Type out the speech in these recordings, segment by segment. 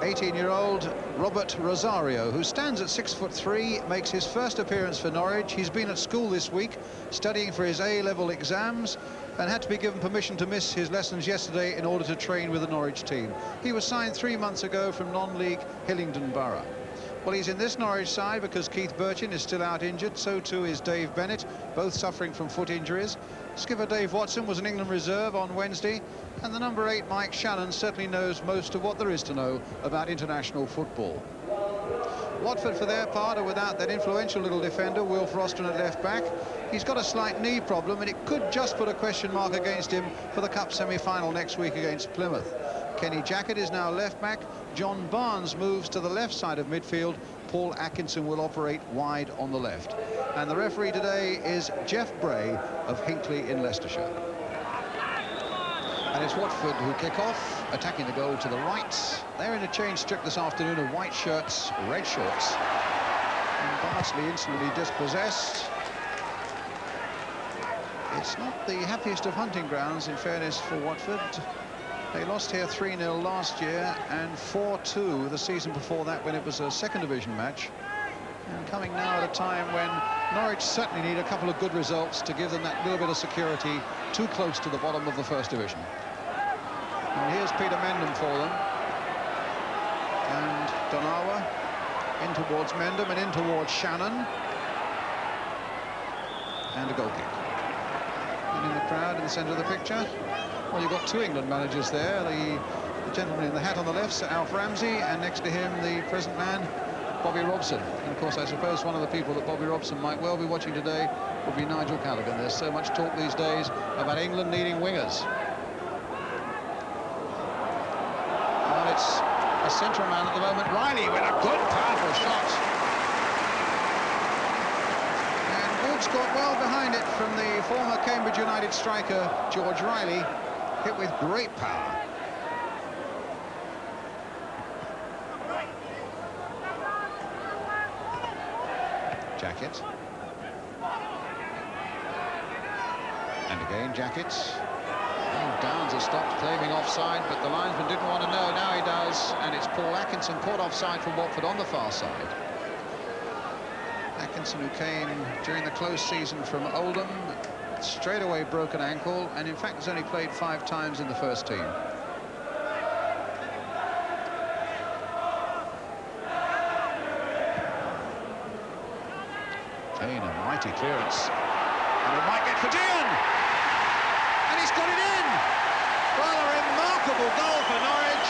18-year-old Robert Rosario, who stands at 6'3", makes his first appearance for Norwich. He's been at school this week, studying for his A-level exams, and had to be given permission to miss his lessons yesterday in order to train with the Norwich team. He was signed 3 months ago from non-league Hillingdon Borough. Well, he's in this Norwich side because Keith Burchin is still out injured. So too is Dave Bennett, both suffering from foot injuries. Skipper Dave Watson was an England reserve on Wednesday, and the number 8 Mike Shannon certainly knows most of what there is to know about international football. Watford, for their part, are without that influential little defender, Will Froston, at left-back. He's got a slight knee problem, and it could just put a question mark against him for the Cup semi-final next week against Plymouth. Kenny Jackett is now left-back. John Barnes moves to the left side of midfield. Paul Atkinson will operate wide on the left. And the referee today is Jeff Bray of Hinckley in Leicestershire. And it's Watford who kick off, attacking the goal to the right. They're in a change strip this afternoon of white shirts, red shorts. And Bardsley instantly dispossessed. It's not the happiest of hunting grounds, in fairness, for Watford. They lost here 3-0 last year and 4-2 the season before that when it was a second division match. And coming now at a time when Norwich certainly need a couple of good results to give them that little bit of security, too close to the bottom of the first division. And here's Peter Mendham for them. And Donawa in towards Mendham and in towards Shannon. And a goal kick. And in the crowd in the centre of the picture, well, you've got 2 England managers there. The gentleman in the hat on the left, Sir Alf Ramsey, and next to him, the present man, Bobby Robson. And of course, I suppose one of the people that Bobby Robson might well be watching today would be Nigel Callaghan. There's so much talk these days about England needing wingers. Well, it's a central man at the moment, Riley, with a good, powerful shot. And Woods got well behind it from the former Cambridge United striker, George Riley, hit with great power. Jackett. And again, Jackett. Oh, Downs has stopped claiming offside, but the linesman didn't want to know. Now he does, and it's Paul Atkinson caught offside from Watford on the far side. Atkinson, who came during the close season from Oldham, straight away broken ankle, and in fact has only played 5 times in the first team. Kane, a mighty clearance, and it might get for Dean, and he's got it in. Well, a remarkable goal for Norwich.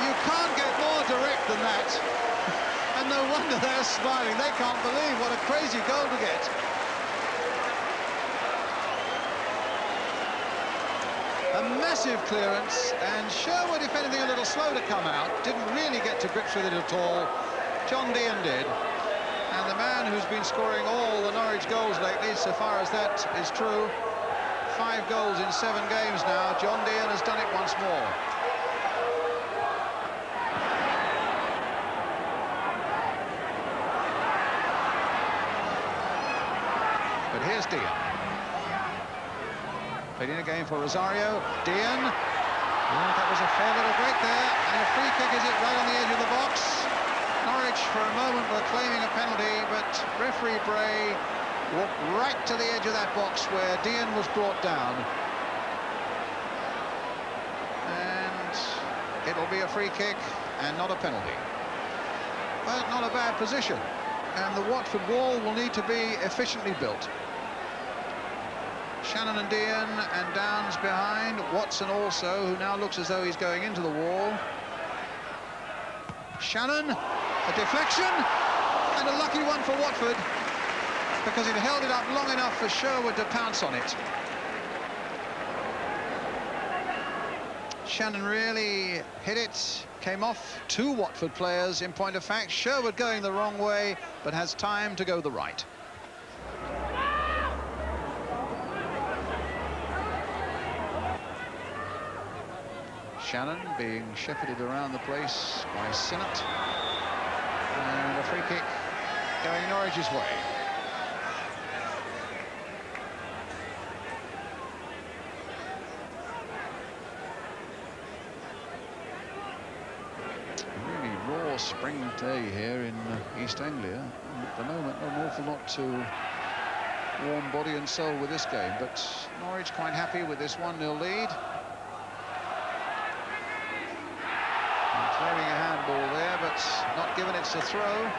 You can't get more direct than that, and no wonder they're smiling. They can't believe what a crazy goal to get. A massive clearance, and Sherwood, if anything, a little slow to come out. Didn't really get to grips with it at all. John Dean did. And the man who's been scoring all the Norwich goals lately, so far as that is true, 5 goals in 7 games now, John Dean has done it once more. But here's Dean. Played in again for Rosario. Dean. Oh, that was a fair little break there. And a free kick, is it, right on the edge of the box. Norwich for a moment were claiming a penalty, but referee Bray walked right to the edge of that box where Dean was brought down. And it'll be a free kick and not a penalty. But not a bad position. And the Watford wall will need to be efficiently built. Shannon and Dean and Downs behind. Watson also, who now looks as though he's going into the wall. Shannon, a deflection, and a lucky one for Watford, because it held it up long enough for Sherwood to pounce on it. Shannon really hit it, came off 2 Watford players, in point of fact. Sherwood going the wrong way, but has time to go the right. Shannon being shepherded around the place by Sinnott. And a free kick going Norwich's way. Really raw spring day here in East Anglia. And at the moment, not an awful lot to warm body and soul with this game, but Norwich quite happy with this 1-0 lead. And clearing a handball there, but not given. It's a throw.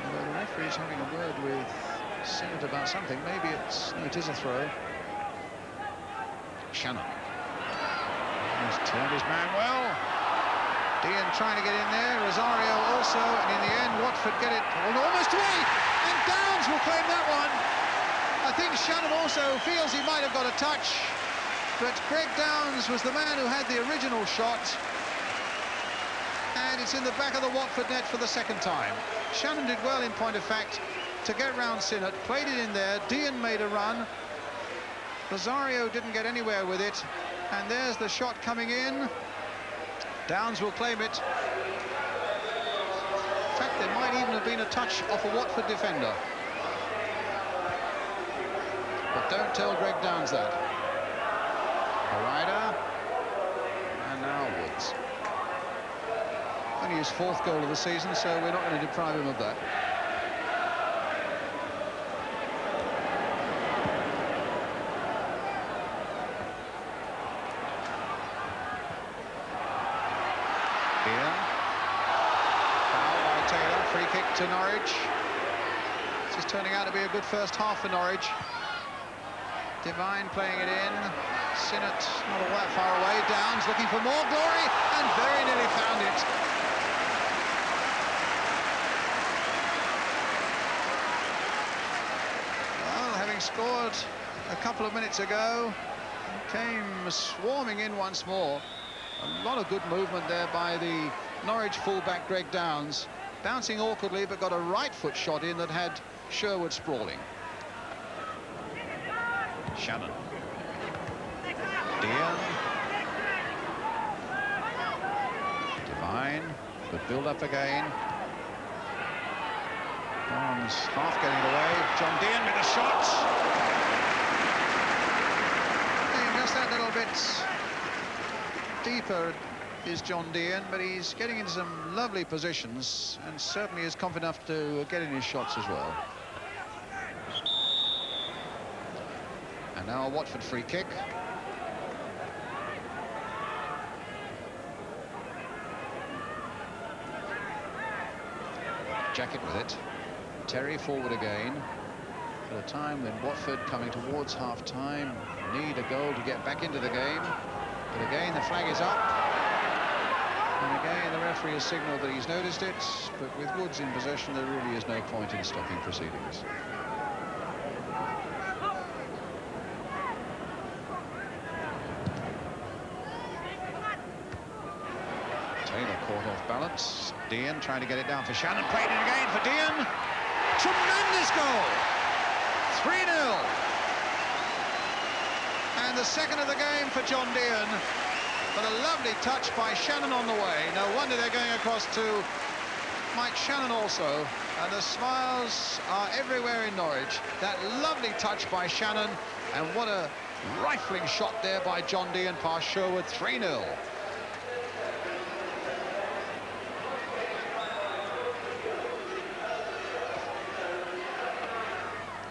Although the referee's having a word with Sinnott about something. Maybe it's... no, it is a throw. Shannon. He's turned his man well. Dean trying to get in there. Rosario also. And in the end, Watford get it almost away. And Downs will claim that one. I think Shannon also feels he might have got a touch. But Greg Downs was the man who had the original shot. And it's in the back of the Watford net for the second time. Shannon did well, in point of fact, to get round Sinnott. Played it in there. Dean made a run. Rosario didn't get anywhere with it, and there's the shot coming in. Downs will claim it. In fact, there might even have been a touch off a Watford defender. But don't tell Greg Downs that. Ryder, and now Woods. Only his 4th goal of the season, so we're not going to deprive him of that. To Norwich. This is turning out to be a good first half for Norwich. Devine playing it in. Sinnott not all that far away. Downs looking for more glory and very nearly found it. Well, having scored a couple of minutes ago, came swarming in once more. A lot of good movement there by the Norwich fullback Greg Downs. Bouncing awkwardly, but got a right foot shot in that had Sherwood sprawling. Shannon. Dean. Devine. Good build up again. Barnes half getting away. John Dean with a shot. Just that little bit deeper is John Dean, but he's getting into some lovely positions and certainly is confident enough to get in his shots as well. And now a Watford free kick. Jacket with it. Terry forward again. At a time when Watford, coming towards half-time, need a goal to get back into the game. But again, the flag is up. And again, the referee has signalled that he's noticed it, but with Woods in possession, there really is no point in stopping proceedings. Taylor caught off balance. Dean trying to get it down for Shannon. Played it again for Dean. Tremendous goal! 3-0. And the second of the game for John Dean. But a lovely touch by Shannon on the way. No wonder they're going across to Mike Shannon also. And the smiles are everywhere in Norwich. That lovely touch by Shannon. And what a rifling shot there by John Dean past Sherwood. 3-0.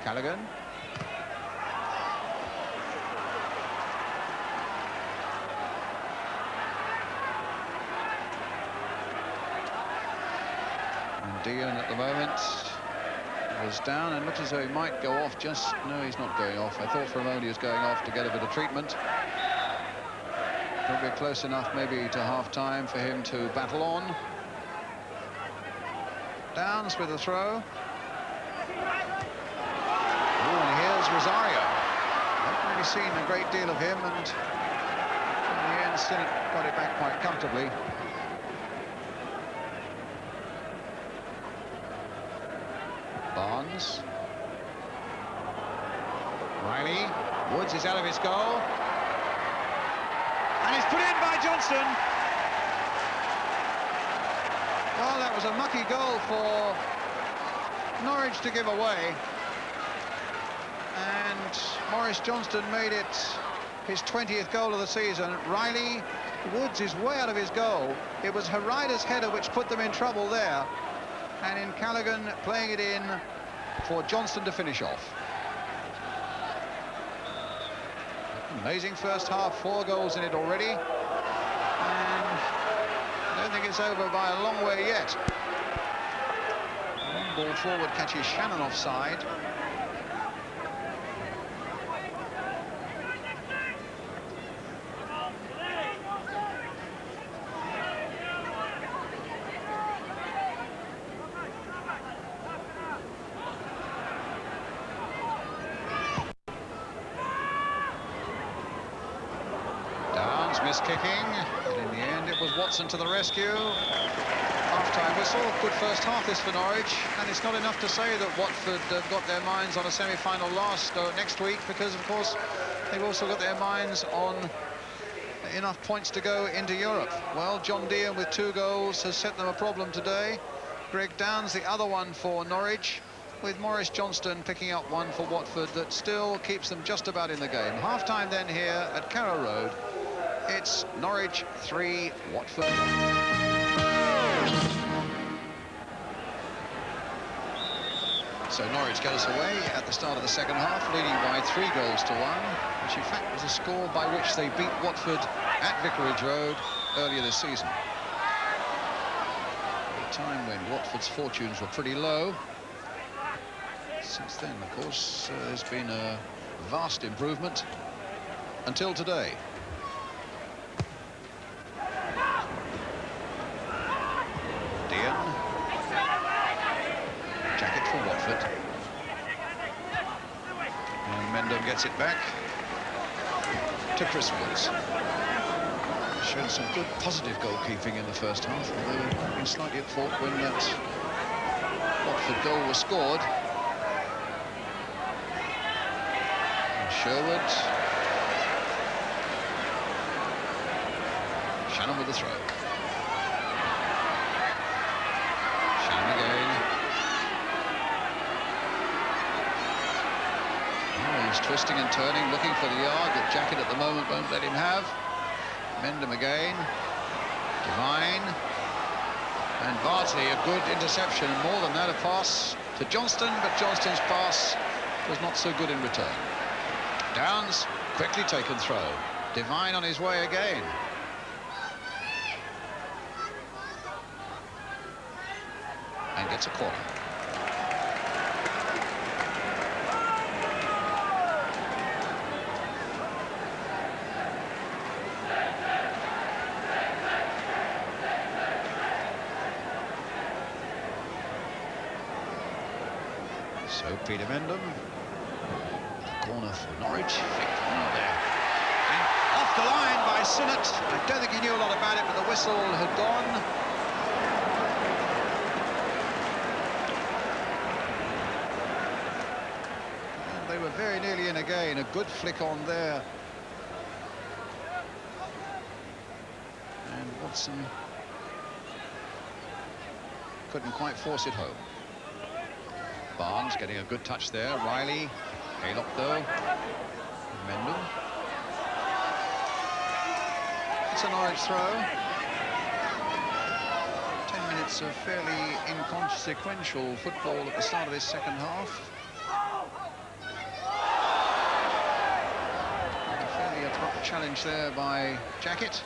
Callaghan. Dean at the moment was down and looks as though he might go off. Just no, he's not going off. I thought for a moment he was going off to get a bit of treatment. Probably close enough maybe to half-time for him to battle on. Downs with a throw. Oh, and here's Rosario. Haven't really seen a great deal of him, and in the end Sinnott got it back quite comfortably. Barnes. Riley. Woods is out of his goal. And it's put in by Johnston. Well, that was a mucky goal for Norwich to give away. And Morris Maurice Johnston made it his 20th goal of the season. Riley Woods is way out of his goal. It was Harida's header which put them in trouble there. And in Callaghan playing it in for Johnston to finish off. Amazing first half, 4 goals in it already. And I don't think it's over by a long way yet. One ball forward catches Shannon offside. Kicking, and in the end it was Watson to the rescue. Half-time whistle. Good first half this for Norwich, and it's not enough to say that Watford have got their minds on a semi-final next week, because of course they've also got their minds on enough points to go into Europe. Well, John Dean with 2 goals has set them a problem today. Greg Downs the other one for Norwich, with Maurice Johnston picking up one for Watford that still keeps them just about in the game. Half-time then here at Carrow Road. It's Norwich 3, Watford. So Norwich get us away at the start of the second half, leading by 3 goals to 1, which in fact was a score by which they beat Watford at Vicarage Road earlier this season. At a time when Watford's fortunes were pretty low. Since then, of course, there's been a vast improvement until today. Jacket for Watford. And Mendham gets it back to Chris Woods. Shown some good positive goalkeeping in the first half, although they've been slightly at fault when that Watford goal was scored. And Sherwood. Shannon with the throw. Twisting and turning, looking for the yard that Jacket at the moment won't let him have. Mendham again. Devine. And Bartley, a good interception, and more than that, a pass to Johnston, but Johnston's pass was not so good in return. Downs, quickly taken throw. Devine on his way again. And gets a corner. So Peter Mendham, corner for Norwich, flick corner there, and off the line by Sinnott. I don't think he knew a lot about it, but the whistle had gone. And they were very nearly in again. A good flick on there. And Watson couldn't quite force it home. Barnes getting a good touch there. Riley, Haylock though. Mendham. It's a Norwich throw. 10 minutes of fairly inconsequential football at the start of this second half. A fairly abrupt challenge there by Jacket,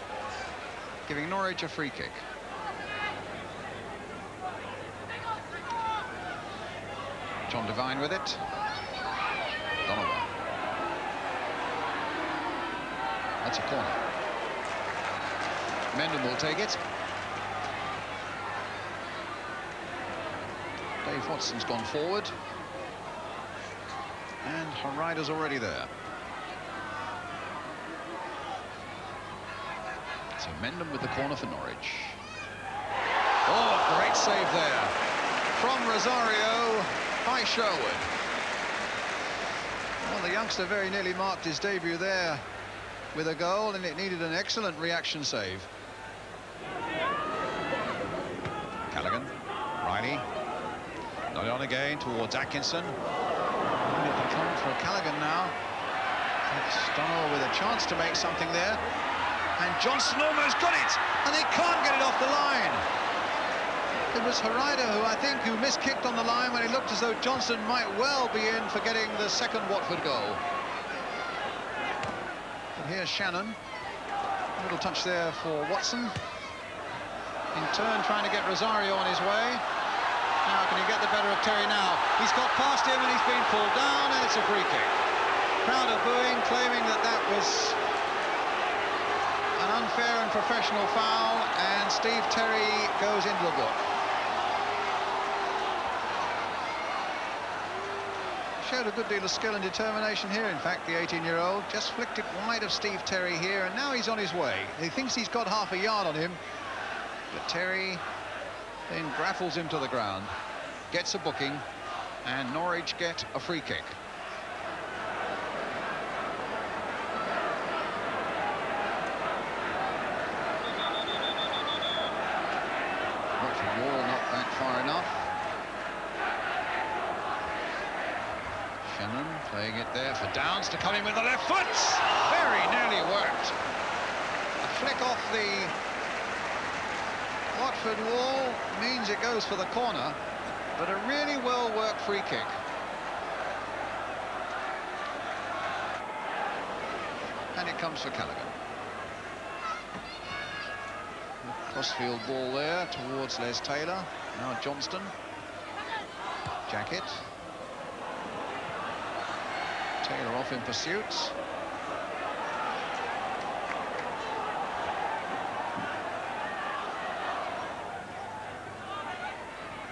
giving Norwich a free kick. John Devine with it. Donovan. That's a corner. Mendham will take it. Dave Watson's gone forward. And Harida's already there. So Mendham with the corner for Norwich. Oh, great save there from Rosario by Sherwood. Well, the youngster very nearly marked his debut there with a goal, and it needed an excellent reaction save. Callaghan, Riley, not on again towards Atkinson. Control for Callaghan now. Stono with a chance to make something there. And Johnson almost got it, and they can't get it off the line. It was Harida who miskicked on the line when it looked as though Johnson might well be in for getting the second Watford goal. But here's Shannon. A little touch there for Watson. In turn, trying to get Rosario on his way. Now, can he get the better of Terry now? He's got past him and he's been pulled down, and it's a free kick. Crowd are booing, claiming that that was an unfair and professional foul, and Steve Terry goes into the book. Showed a good deal of skill and determination here, in fact, the 18-year-old. Just flicked it wide of Steve Terry here, and now he's on his way. He thinks he's got half a yard on him, but Terry then grapples him to the ground, gets a booking, and Norwich get a free kick. Watford wall not back far enough. Shannon playing it there for Downs to come in with the left foot. Very nearly worked. A flick off the Watford wall means it goes for the corner, but a really well-worked free kick. And it comes for Callaghan. Crossfield ball there towards Les Taylor. Now Johnston. Jacket. Taylor off in pursuit.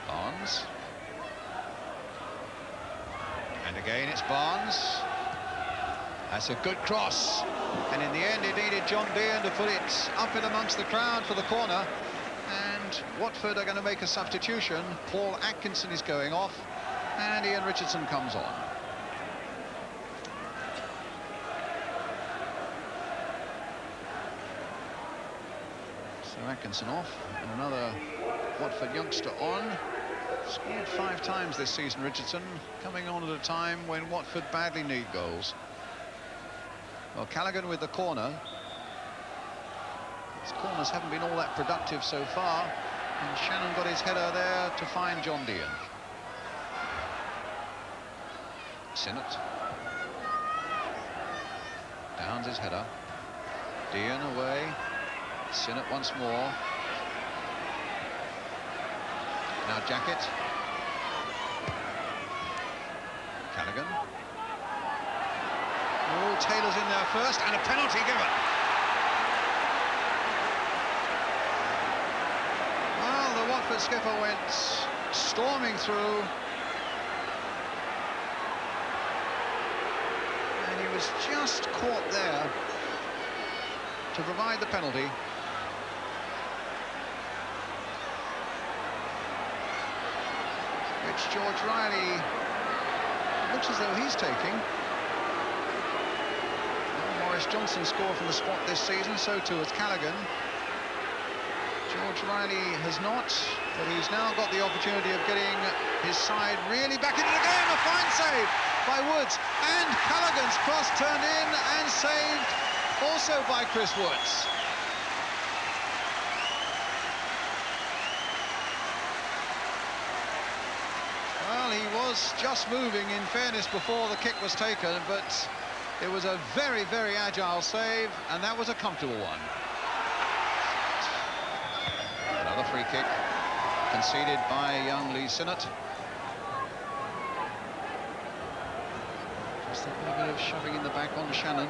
Barnes. And again it's Barnes. That's a good cross. And in the end it needed John Dean to put it up in amongst the crowd for the corner. And Watford are going to make a substitution. Paul Atkinson is going off, and Ian Richardson comes on. So Atkinson off, and another Watford youngster on. Scored 5 times this season, Richardson, coming on at a time when Watford badly need goals. Well, Callaghan with the corner. His corners haven't been all that productive so far, and Shannon got his header there to find John Dean. Sinnott. Downs his header. Dean away. Sinnott once more. Now Jacket. Callaghan. Oh, Taylor's in there first, and a penalty given. Well, the Watford skipper went storming through. And he was just caught there to provide the penalty. Which George Riley, looks as though he's taking. Morris Johnson scored from the spot this season, so too has Callaghan. George Riley has not, but he's now got the opportunity of getting his side really back into the game. A fine save by Woods, and Callaghan's cross turned in and saved also by Chris Woods. Well, he was just moving, in fairness, before the kick was taken, but it was a very, very agile save, and that was a comfortable one. Another free kick conceded by young Lee Sinnott. Just a little bit of shoving in the back on Shannon.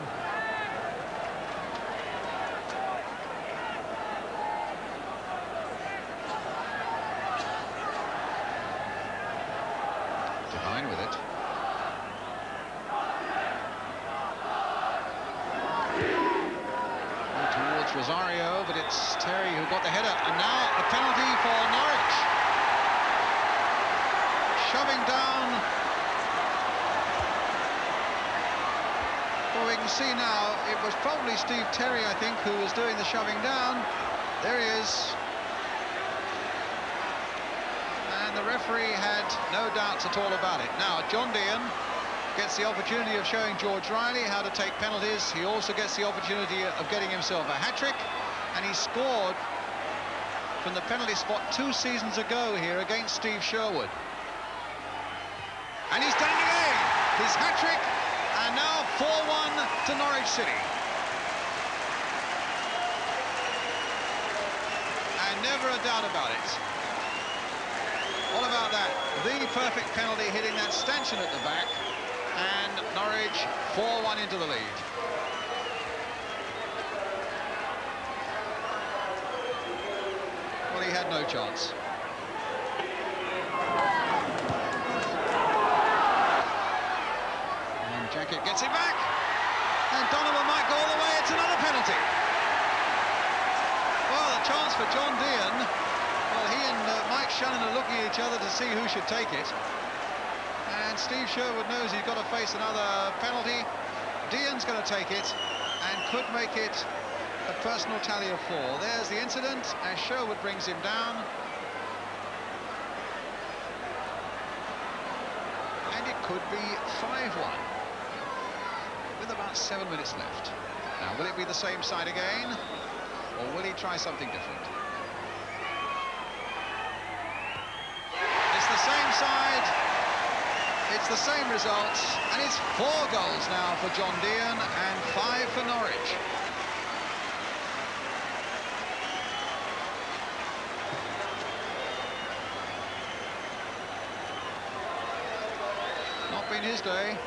Devine with it. Rosario, but it's Terry who got the header, and now a penalty for Norwich. Shoving down. Well, we can see now it was probably Steve Terry, I think, who was doing the shoving down. There he is. And the referee had no doubts at all about it. Now, John Dean Gets the opportunity of showing George Riley how to take penalties. He also gets the opportunity of getting himself a hat-trick, and he scored from the penalty spot 2 seasons ago here against Steve Sherwood. And he's done it again. His hat-trick, and now 4-1 to Norwich City. And never a doubt about it. What about that? The perfect penalty, hitting that stanchion at the back, and Norwich 4-1 into the lead. Well, he had no chance. And Jacket gets it back, and Donovan might go all the way. It's another penalty. Well, a chance for John Dean. Well, he and Mike Shannon are looking at each other to see who should take it. And Steve Sherwood knows he's got to face another penalty. Dean's going to take it and could make it a personal tally of 4. There's the incident as Sherwood brings him down. And it could be 5-1 with about 7 minutes left. Now, will it be the same side again, or will he try something different? It's the same side. It's the same result, and it's 4 goals now for John Dean and 5 for Norwich. Not been his day,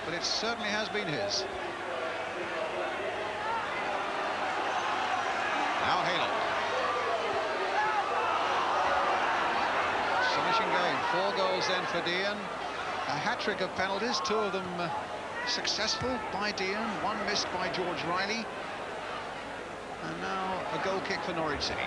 but it certainly has been his. Now Haylock. Astonishing game. 4 goals then for Dean. A hat-trick of penalties, 2 of them successful by Dean, 1 missed by George Riley. And now a goal kick for Norwich City.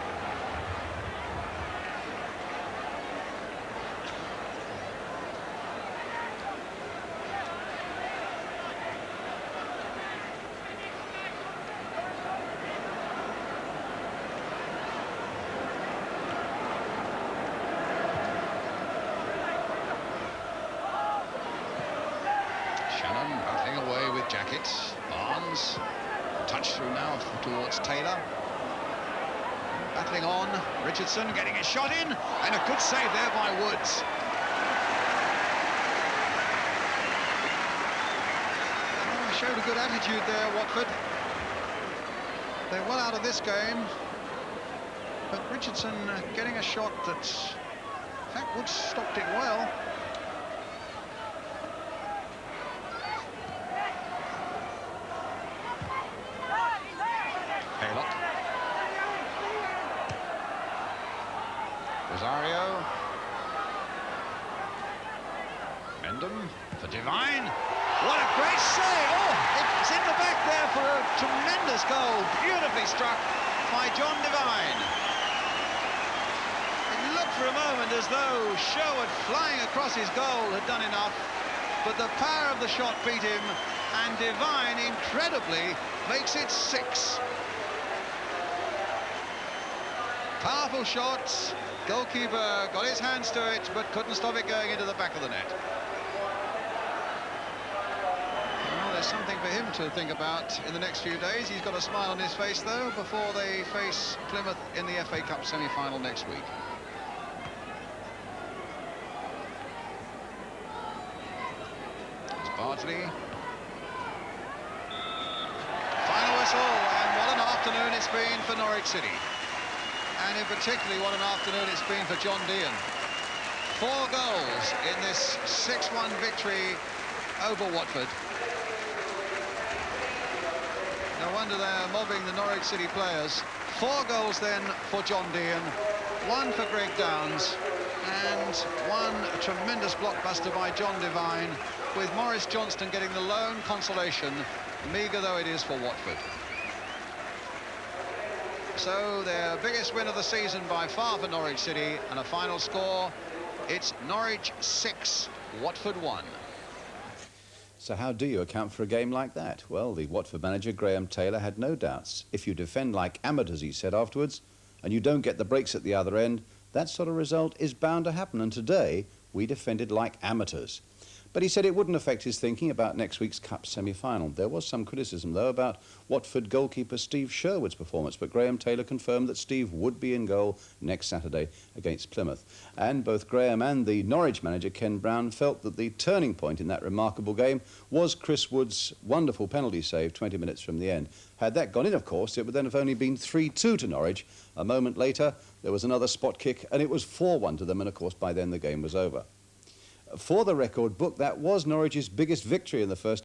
Battling away with Jacket. Barnes, touch through now towards Taylor. Battling on, Richardson getting his shot in, and a good save there by Woods. Oh, showed a good attitude there, Watford. They're well out of this game, but Richardson getting a shot that, in fact, Woods stopped it well. Rosario. Mendham for Devine. What a great save! Oh, it's in the back there for a tremendous goal. Beautifully struck by John Devine. It looked for a moment as though Sherwood flying across his goal had done enough, but the power of the shot beat him, and Devine, incredibly, makes it 6. Powerful shots. Goalkeeper got his hands to it, but couldn't stop it going into the back of the net. Well, there's something for him to think about in the next few days. He's got a smile on his face, though, before they face Plymouth in the FA Cup semi-final next week. It's Bardsley. Final whistle, and what an afternoon it's been for Norwich City. And in particularly, what an afternoon it's been for John Dean. 4 goals in this 6-1 victory over Watford. No wonder they're mobbing the Norwich City players. 4 goals then for John Dean, 1 for Greg Downs, and 1 tremendous blockbuster by John Devine, with Maurice Johnston getting the lone consolation, meagre though it is for Watford. So their biggest win of the season by far for Norwich City, and a final score, it's Norwich 6, Watford 1. So how do you account for a game like that? Well, the Watford manager, Graham Taylor, had no doubts. If you defend like amateurs, he said afterwards, and you don't get the breaks at the other end, that sort of result is bound to happen, and today we defended like amateurs. But he said it wouldn't affect his thinking about next week's Cup semi-final. There was some criticism, though, about Watford goalkeeper Steve Sherwood's performance, but Graham Taylor confirmed that Steve would be in goal next Saturday against Plymouth. And both Graham and the Norwich manager, Ken Brown, felt that the turning point in that remarkable game was Chris Wood's wonderful penalty save 20 minutes from the end. Had that gone in, of course, it would then have only been 3-2 to Norwich. A moment later, there was another spot kick, and it was 4-1 to them, and of course, by then the game was over. For the record book, that was Norwich's biggest victory in the first